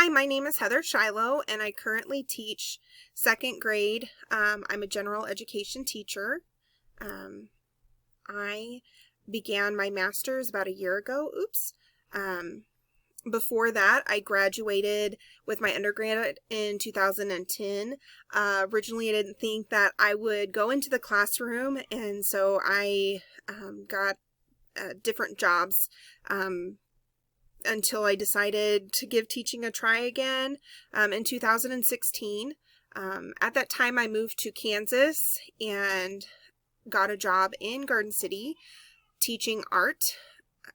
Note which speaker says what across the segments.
Speaker 1: Hi, my name is Heather Shiloh, and I currently teach second grade. I'm a general education teacher. I began my master's about a year ago. Before that, I graduated with my undergrad in 2010. Originally, I didn't think that I would go into the classroom, and so I got different jobs until I decided to give teaching a try again in 2016. At that time, I moved to Kansas and got a job in Garden City teaching art,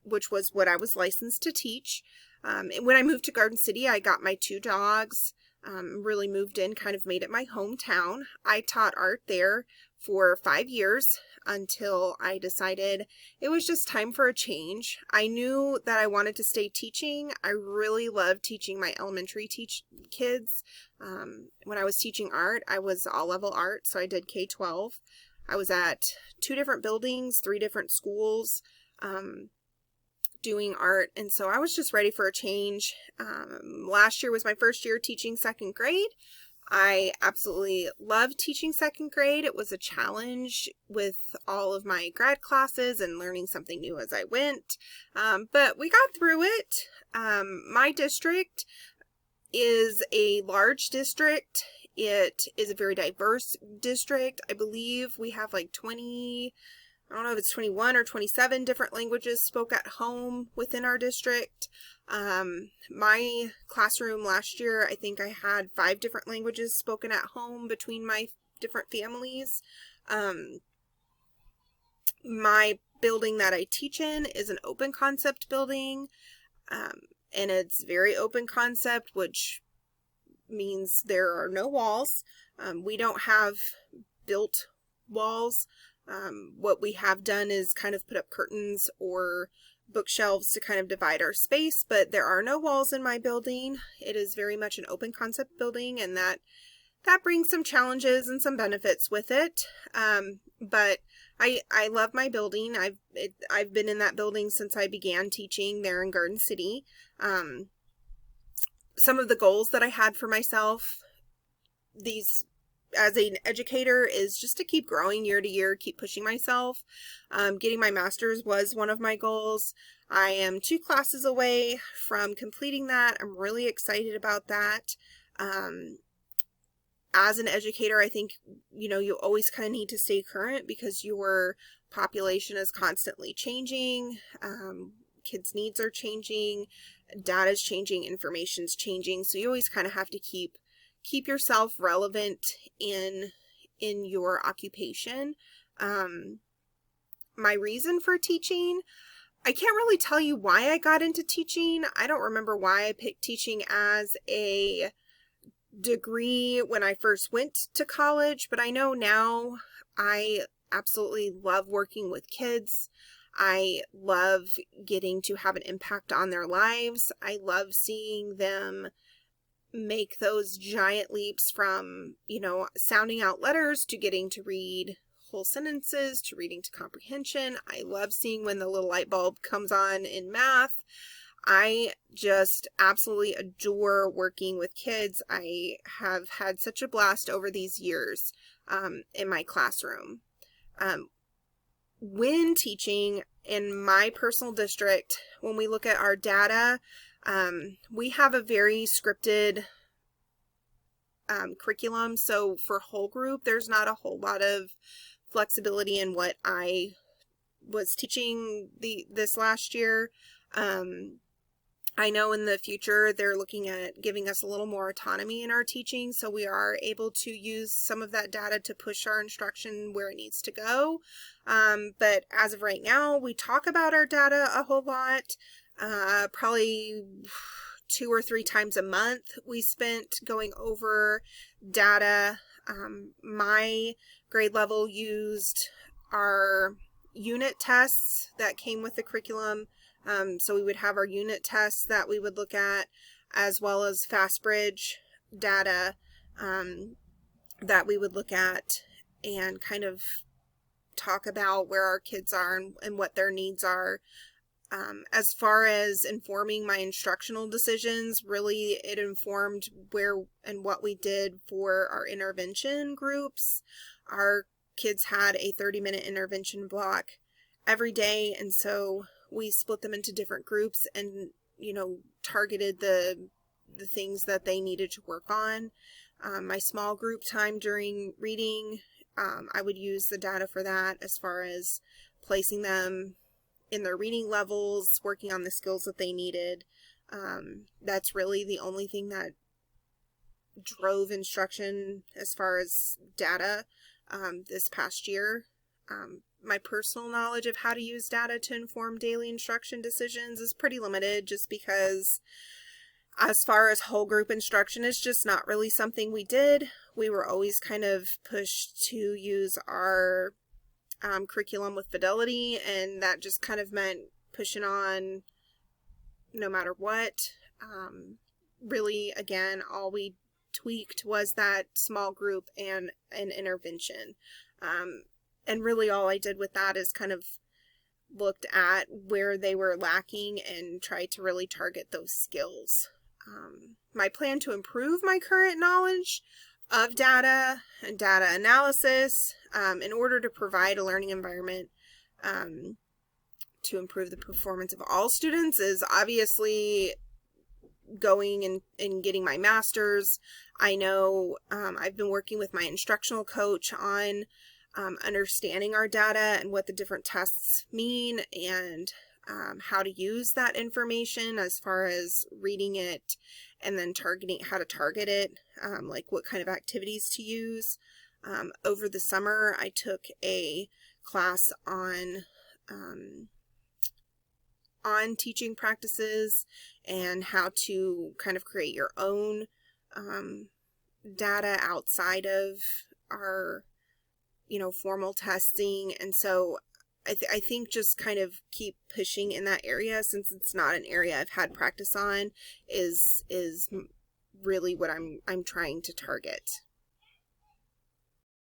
Speaker 1: which was what I was licensed to teach. And when I moved to Garden City, I got my 2 dogs, really moved in, kind of made it my hometown. I taught art there for 5 years until I decided it was just time for a change. I knew that I wanted to stay teaching. I really loved teaching my elementary kids. When I was teaching art, I was all level art, so I did K-12. I was at 2 different buildings, 3 different schools, doing art, and so I was just ready for a change. Last year was my first year teaching second grade. I absolutely loved teaching second grade. It was a challenge with all of my grad classes and learning something new as I went, but we got through it. My district is a large district. It is a very diverse district. I believe we have like 20, I don't know if it's 21 or 27 different languages spoke at home within our district. My classroom last year, I think I had 5 different languages spoken at home between my different families. My building that I teach in is an open concept building, and it's very open concept, which means there are no walls. We don't have built walls. What we have done is kind of put up curtains or bookshelves to kind of divide our space, but there are no walls in my building. It is very much an open concept building, and that brings some challenges and some benefits with it. But I love my building. I've been in that building since I began teaching there in Garden City. Some of the goals that I had for myself as an educator is just to keep growing year to year, keep pushing myself. Getting my master's was one of my goals. I am 2 classes away from completing that. I'm really excited about that. As an educator, I think, you always kind of need to stay current because your population is constantly changing. Kids' needs are changing, data's changing, information's changing. So you always kind of have to keep yourself relevant in your occupation. My reason for teaching, I can't really tell you why I got into teaching. I don't remember why I picked teaching as a degree when I first went to college, but I know now I absolutely love working with kids. I love getting to have an impact on their lives. I love seeing them make those giant leaps from, sounding out letters to getting to read whole sentences to reading to comprehension. I love seeing when the little light bulb comes on in math. I just absolutely adore working with kids. I have had such a blast over these years in my classroom. When teaching in my personal district, when we look at our data, we have a very scripted curriculum. So for whole group, there's not a whole lot of flexibility in what I was teaching this last year. I know in the future they're looking at giving us a little more autonomy in our teaching, so we are able to use some of that data to push our instruction where it needs to go. But as of right now, we talk about our data a whole lot. Probably 2 or 3 times a month we spent going over data. My grade level used our unit tests that came with the curriculum. So we would have our unit tests that we would look at, as well as FastBridge data that we would look at and kind of talk about where our kids are and what their needs are. As far as informing my instructional decisions, really it informed where and what we did for our intervention groups. Our kids had a 30-minute intervention block every day, and so we split them into different groups and, targeted the things that they needed to work on. My small group time during reading, I would use the data for that as far as placing them in their reading levels, working on the skills that they needed. That's really the only thing that drove instruction as far as data this past year. My personal knowledge of how to use data to inform daily instruction decisions is pretty limited, just because as far as whole group instruction, it's just not really something we did. We were always kind of pushed to use our curriculum with fidelity, and that just kind of meant pushing on no matter what. Really, again, all we tweaked was that small group and an intervention. And really all I did with that is kind of looked at where they were lacking and tried to really target those skills. My plan to improve my current knowledge of data and data analysis in order to provide a learning environment to improve the performance of all students is obviously going and getting my master's. I know I've been working with my instructional coach on understanding our data and what the different tests mean, and how to use that information as far as reading it and then targeting how to target it, like what kind of activities to use. Over the summer, I took a class on teaching practices and how to kind of create your own data outside of our formal testing. And so I think just kind of keep pushing in that area, since it's not an area I've had practice on, is really what I'm trying to target.